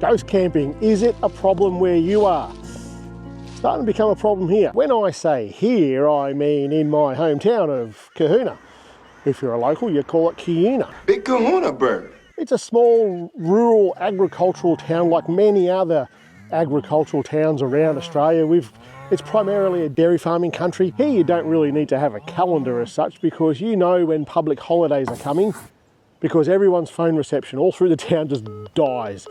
Ghost camping, is it a problem where you are? Starting to become a problem here. When I say here, I mean in my hometown of Kahuna. If you're a local, you call it Kiuna. Big Kahuna bird. It's a small rural agricultural town like many other agricultural towns around Australia. It's primarily a dairy farming country. Here you don't really need to have a calendar as such because you know when public holidays are coming because everyone's phone reception all through the town just dies.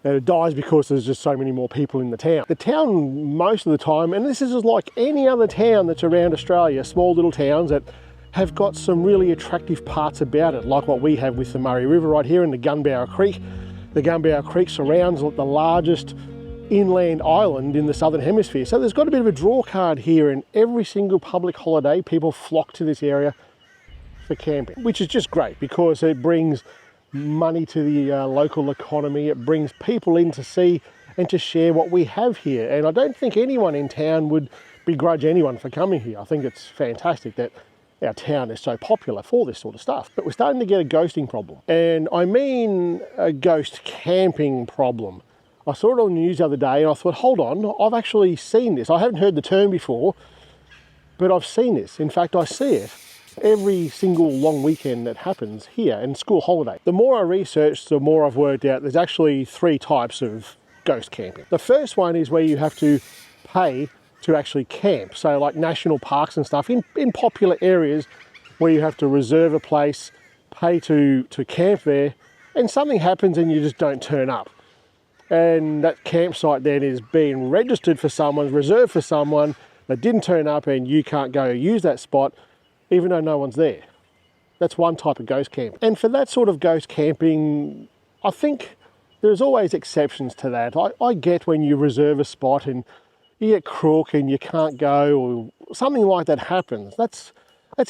And it dies because there's just so many more people in the town. The town most of the time, and this is just like any other town that's around Australia, small little towns that have got some really attractive parts about it, like what we have with the Murray River right here in the Gunbower Creek. The Gunbower Creek surrounds the largest inland island in the Southern Hemisphere. So there's got a bit of a draw card here, and every single public holiday, people flock to this area for camping, which is just great because it brings money to the local economy. It brings people in to see and to share what we have here. And I don't think anyone in town would begrudge anyone for coming here. I think it's fantastic that our town is so popular for this sort of stuff. But we're starting to get a ghosting problem. And I mean a ghost camping problem. I saw it on the news the other day and I thought, hold on, I've actually seen this. I haven't heard the term before, but I've seen this. In fact, I see it every single long weekend that happens here and school holiday. The more I researched, the more I've worked out there's actually 3 types of ghost camping. The first one is where you have to pay to actually camp. So like national parks and stuff in popular areas where you have to reserve a place, pay to camp there, and something happens and you just don't turn up. And that campsite then is being registered for someone, reserved for someone that didn't turn up and you can't go use that spot even though no one's there. That's one type of ghost camp. And for that sort of ghost camping, I think there's always exceptions to that. I get when you reserve a spot and you get crook and you can't go or something like that happens. That's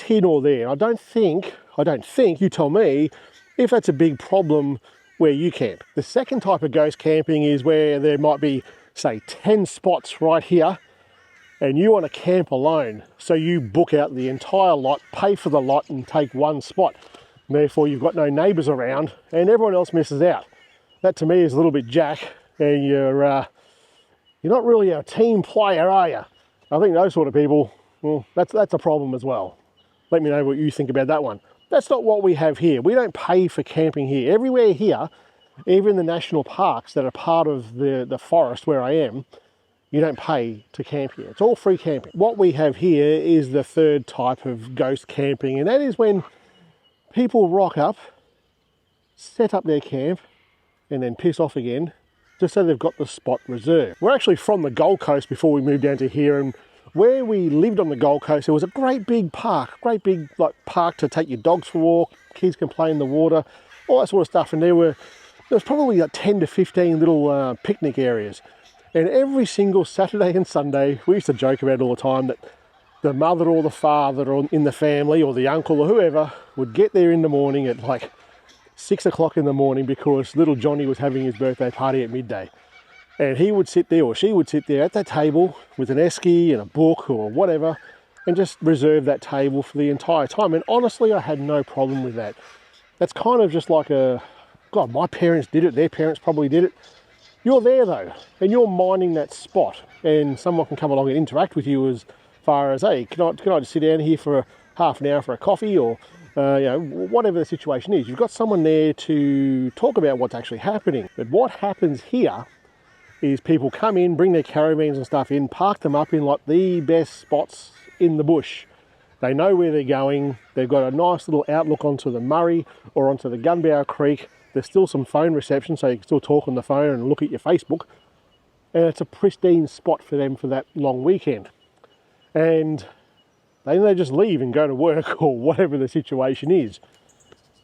here nor there. I don't think, you tell me, if that's a big problem where you camp. The second type of ghost camping is where there might be, say, 10 spots right here and you want to camp alone. So you book out the entire lot, pay for the lot and take one spot. And therefore you've got no neighbours around and everyone else misses out. That to me is a little bit jack, and you're not really a team player, are you? I think those sort of people, well, that's a problem as well. Let me know what you think about that one. That's not what we have here. We don't pay for camping here. Everywhere here, even the national parks that are part of the forest where I am, you don't pay to camp here. It's all free camping. What we have here is the third type of ghost camping, and that is when people rock up, set up their camp, and then piss off again, just so they've got the spot reserved. We're actually from the Gold Coast before we moved down to here, and where we lived on the Gold Coast, there was a great big park park to take your dogs for a walk, kids can play in the water, all that sort of stuff, and there was probably like 10 to 15 little picnic areas. And every single Saturday and Sunday, we used to joke about it all the time that the mother or the father or in the family or the uncle or whoever would get there in the morning at like 6 o'clock in the morning because little Johnny was having his birthday party at midday. And he would sit there or she would sit there at that table with an esky and a book or whatever and just reserve that table for the entire time. And honestly, I had no problem with that. That's kind of just like God, my parents did it, their parents probably did it. You're there though, and you're minding that spot, and someone can come along and interact with you as far as, hey, can I just sit down here for half an hour for a coffee, or whatever the situation is. You've got someone there to talk about what's actually happening. But what happens here is people come in, bring their caravans and stuff in, park them up in like the best spots in the bush. They know where they're going. They've got a nice little outlook onto the Murray or onto the Gunbower Creek. There's still some phone reception, so you can still talk on the phone and look at your Facebook. And it's a pristine spot for them for that long weekend. And then they just leave and go to work or whatever the situation is.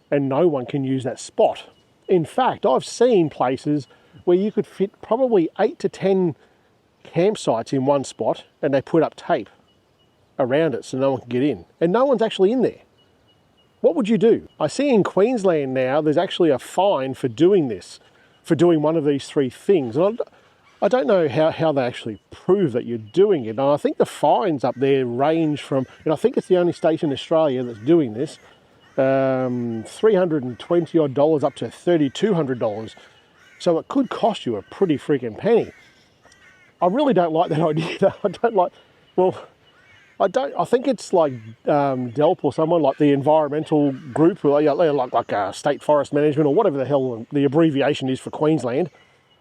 And no one can use that spot. In fact, I've seen places where you could fit probably 8 to 10 campsites in one spot and they put up tape around it so no one can get in. And no one's actually in there. What would you do? I see in Queensland now there's actually a fine for doing this, for doing one of these 3 things. And I don't know how they actually prove that you're doing it. And I think the fines up there range from, and I think it's the only state in Australia that's doing this, $320 odd up to $3,200. So it could cost you a pretty freaking penny. I really don't like that idea though. I don't like, well, I think it's like DELP or someone, like the environmental group, like State Forest Management or whatever the hell the abbreviation is for Queensland.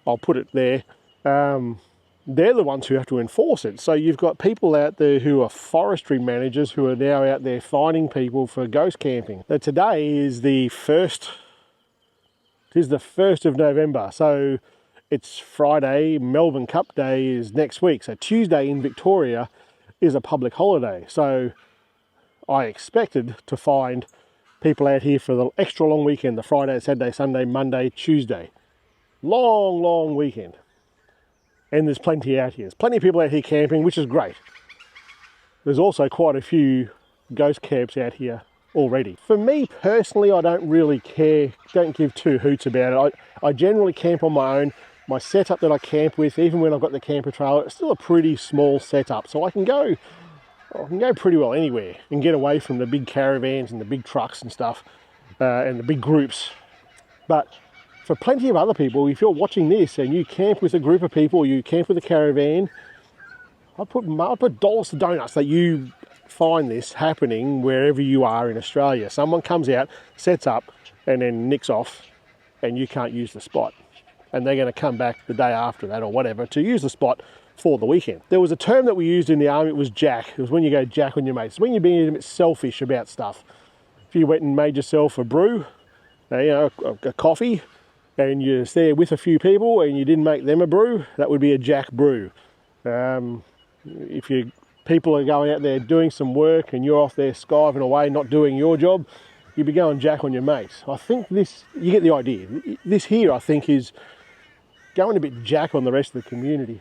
I'll put it there. They're the ones who have to enforce it. So you've got people out there who are forestry managers who are now out there fining people for ghost camping. Now today is the 1st. It is the 1st of November. So it's Friday. Melbourne Cup Day is next week. So Tuesday in Victoria is a public holiday. So I expected to find people out here for the extra long weekend, the Friday, Saturday, Sunday, Monday, Tuesday. Long weekend. And there's plenty out here. There's plenty of people out here camping, which is great. There's also quite a few ghost camps out here already. For me personally, I don't really care, don't give two hoots about it. I generally camp on my own. My setup that I camp with, even when I've got the camper trailer, it's still a pretty small setup. So I can go pretty well anywhere and get away from the big caravans and the big trucks and stuff and the big groups. But for plenty of other people, if you're watching this and you camp with a group of people, you camp with a caravan, I'd put dollars to donuts that you find this happening wherever you are in Australia. Someone comes out, sets up, and then nicks off, and you can't use the spot. And they're going to come back the day after that or whatever to use the spot for the weekend. There was a term that we used in the army, it was jack. It was when you go jack on your mates. When you're being a bit selfish about stuff. If you went and made yourself a brew, a coffee, and you're there with a few people and you didn't make them a brew, that would be a jack brew. If people are going out there doing some work and you're off there skiving away, not doing your job, you'd be going jack on your mates. I think this, you get the idea. This here, I think, is going a bit jack on the rest of the community.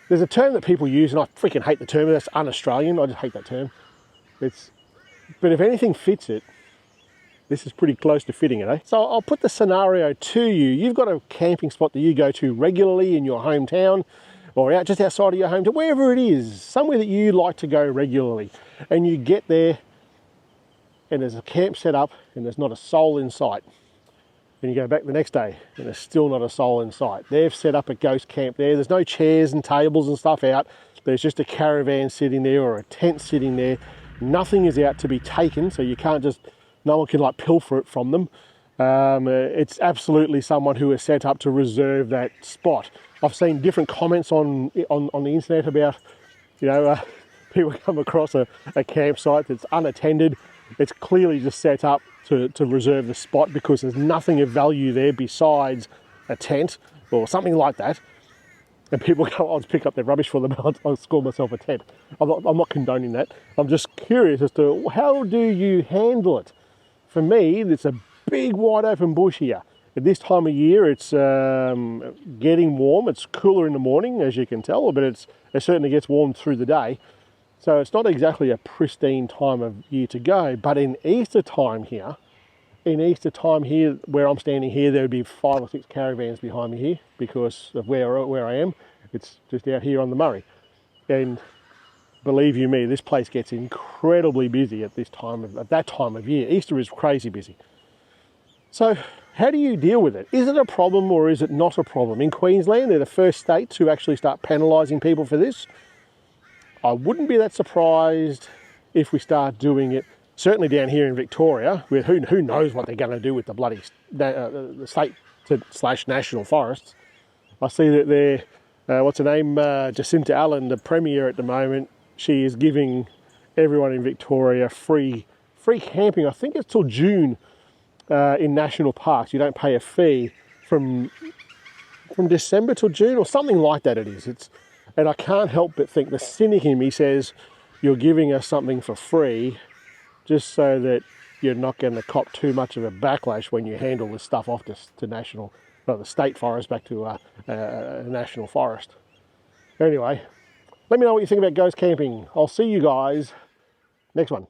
There's a term that people use, and I freaking hate the term, that's un-Australian, I just hate that term. But if anything fits it, this is pretty close to fitting it, eh? So I'll put the scenario to you. You've got a camping spot that you go to regularly in your hometown, or out just outside of your hometown, wherever it is, somewhere that you like to go regularly. And you get there, and there's a camp set up, and there's not a soul in sight. And you go back the next day, and there's still not a soul in sight. They've set up a ghost camp there. There's no chairs and tables and stuff out. There's just a caravan sitting there or a tent sitting there. Nothing is out to be taken, so you can't just, no one can like pilfer it from them. It's absolutely someone who is set up to reserve that spot. I've seen different comments on the internet about, people come across a campsite that's unattended. It's clearly just set up to reserve the spot because there's nothing of value there besides a tent or something like that. And people go, I'll just pick up their rubbish for them, I'll score myself a tent. I'm not condoning that. I'm just curious as to how do you handle it? For me, it's a big wide open bush here. At this time of year, it's getting warm. It's cooler in the morning, as you can tell, but it certainly gets warm through the day. So it's not exactly a pristine time of year to go, but in Easter time here, where I'm standing here, there would be 5 or 6 caravans behind me here because of where I am. It's just out here on the Murray. And believe you me, this place gets incredibly busy at that time of year. Easter is crazy busy. So how do you deal with it? Is it a problem or is it not a problem? In Queensland, they're the first state to actually start penalising people for this. I wouldn't be that surprised if we start doing it, certainly down here in Victoria, with who knows what they're going to do with the bloody the state/national forests. I see that they're, what's her name, Jacinta Allen, the Premier at the moment, she is giving everyone in Victoria free camping. I think it's till June in national parks. You don't pay a fee from December till June or something like that it is. And I can't help but think the cynic in me says you're giving us something for free just so that you're not going to cop too much of a backlash when you handle this stuff off to the state forest back to a national forest. Anyway, let me know what you think about ghost camping. I'll see you guys next one.